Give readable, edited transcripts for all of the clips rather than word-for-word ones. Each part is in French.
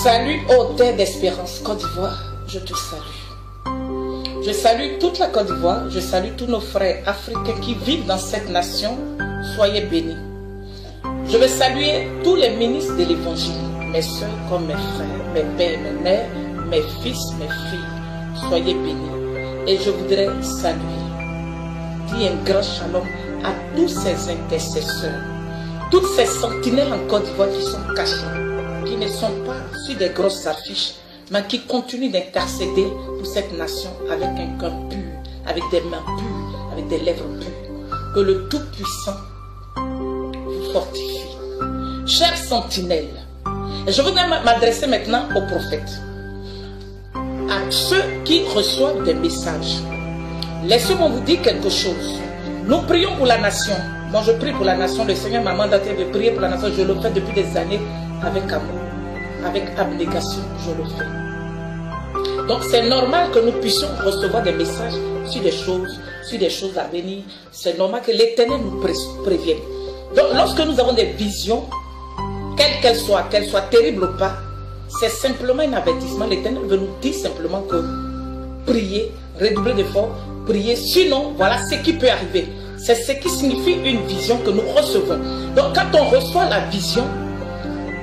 Salut ô terre d'espérance, Côte d'Ivoire, je te salue. Je salue toute la Côte d'Ivoire, je salue tous nos frères africains qui vivent dans cette nation. Soyez bénis. Je veux saluer tous les ministres de l'évangile, mes soeurs comme mes frères, mes pères, mes mères, mes fils, mes filles. Soyez bénis. Et je voudrais saluer, dire un grand shalom à tous ces intercesseurs, toutes ces sentinelles en Côte d'Ivoire qui sont cachées, qui ne sont pas sur des grosses affiches, mais qui continuent d'intercéder pour cette nation avec un cœur pur, avec des mains pures, avec des lèvres pures. Que le Tout-Puissant vous fortifie. Chers sentinelles, je voudrais m'adresser maintenant aux prophètes, à ceux qui reçoivent des messages. Laissez-moi vous dire quelque chose. Nous prions pour la nation. Moi je prie pour la nation. Le Seigneur m'a mandaté de prier pour la nation. Je le fais depuis des années avec amour, avec abnégation, je le fais. Donc c'est normal que nous puissions recevoir des messages sur des choses à venir. C'est normal que l'Éternel nous prévienne. Donc lorsque nous avons des visions, quelles qu'elles soient terribles ou pas, c'est simplement un avertissement. L'Éternel veut nous dire simplement que priez, redoublez d'efforts, priez. Sinon, voilà ce qui peut arriver. C'est ce qui signifie une vision que nous recevons. Donc quand on reçoit la vision,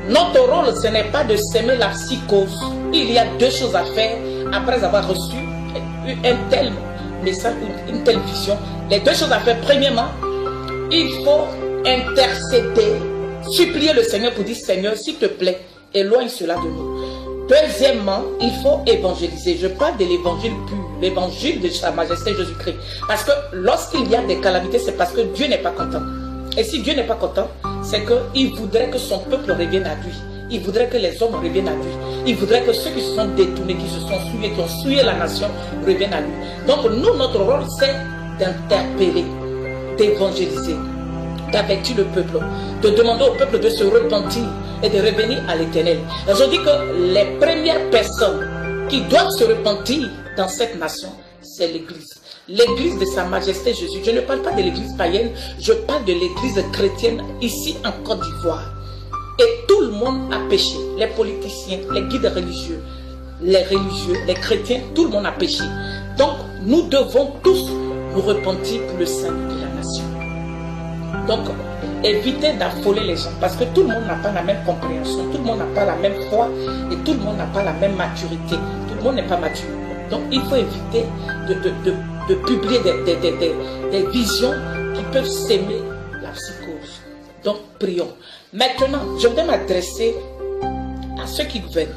notre rôle, ce n'est pas de s'aimer la psychose. Il y a deux choses à faire après avoir reçu un tel message ou une telle vision. Les deux choses à faire, premièrement, il faut intercéder, supplier le Seigneur pour dire, Seigneur, s'il te plaît, éloigne cela de nous. Deuxièmement, il faut évangéliser. Je parle de l'évangile pur, l'évangile de Sa Majesté Jésus-Christ. Parce que lorsqu'il y a des calamités, c'est parce que Dieu n'est pas content. Et si Dieu n'est pas content, c'est qu'il voudrait que son peuple revienne à lui. Il voudrait que les hommes reviennent à lui. Il voudrait que ceux qui se sont détournés, qui se sont souillés, qui ont souillé la nation, reviennent à lui. Donc nous, notre rôle, c'est d'interpeller, d'évangéliser, d'avertir le peuple, de demander au peuple de se repentir et de revenir à l'Éternel. Je dis que les premières personnes qui doivent se repentir dans cette nation, c'est l'Église. L'Église de Sa Majesté Jésus. Je ne parle pas de l'Église païenne, je parle de l'Église chrétienne ici en Côte d'Ivoire. Et tout le monde a péché. Les politiciens, les guides religieux, les chrétiens, tout le monde a péché. Donc, nous devons tous nous repentir pour le salut de la nation. Donc, évitez d'affoler les gens parce que tout le monde n'a pas la même compréhension, tout le monde n'a pas la même foi et tout le monde n'a pas la même maturité. Tout le monde n'est pas mature. Donc, il faut éviter de publier des visions qui peuvent s'aimer la psychose. Donc, prions. Maintenant, je vais m'adresser à ceux qui gouvernent.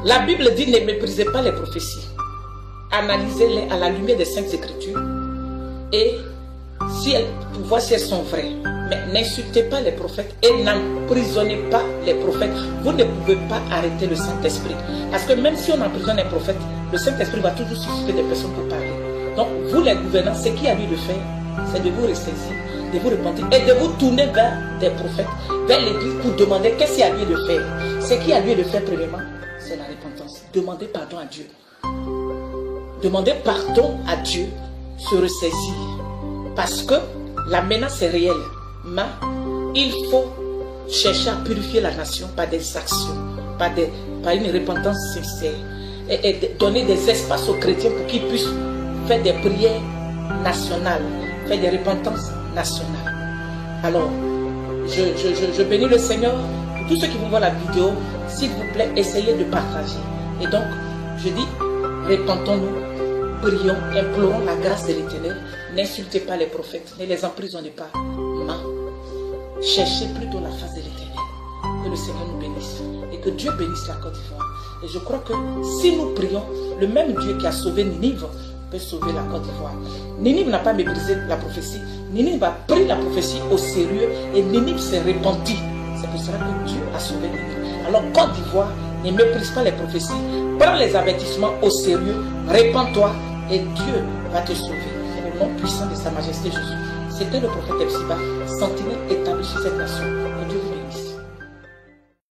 La Bible dit, ne méprisez pas les prophéties. Analysez-les à la lumière des Saintes Écritures et pour voir si elles sont vraies. Mais n'insultez pas les prophètes et n'emprisonnez pas les prophètes. Vous ne pouvez pas arrêter le Saint-Esprit. Parce que même si on emprisonne un prophète, le Saint-Esprit va toujours susciter des personnes pour parler. Donc, vous les gouvernants, ce qu'il y a lieu de faire, c'est de vous ressaisir, de vous repentir et de vous tourner vers des prophètes, vers l'Église pour demander qu'est-ce qu'il y a lieu de faire. Ce qu'il y a lieu de faire, premièrement, c'est la repentance. Demandez pardon à Dieu. Demandez pardon à Dieu, se ressaisir. Parce que la menace est réelle. Mais il faut chercher à purifier la nation par des actions, par une repentance sincère. Et donner des espaces aux chrétiens pour qu'ils puissent faire des prières nationales, faire des repentances nationales. Alors, je bénis le Seigneur. Pour tous ceux qui vont voir la vidéo, s'il vous plaît, essayez de partager. Et donc, je dis, repentons-nous, prions, implorons la grâce de l'Éternel. N'insultez pas les prophètes, ne les emprisonnez pas. Mais cherchez plutôt la face de l'Éternel. Que le Seigneur nous bénisse. Et que Dieu bénisse la Côte d'Ivoire. Et je crois que si nous prions, le même Dieu qui a sauvé Ninive peut sauver la Côte d'Ivoire. Ninive n'a pas méprisé la prophétie. Ninive a pris la prophétie au sérieux et Ninive s'est repenti. C'est pour cela que Dieu a sauvé Ninive. Alors Côte d'Ivoire, ne méprise pas les prophéties. Prends les avertissements au sérieux. Répands-toi et Dieu va te sauver. Au nom puissant de Sa Majesté Jésus. C'était le prophète Epsiba, sentinelle établi sur cette nation.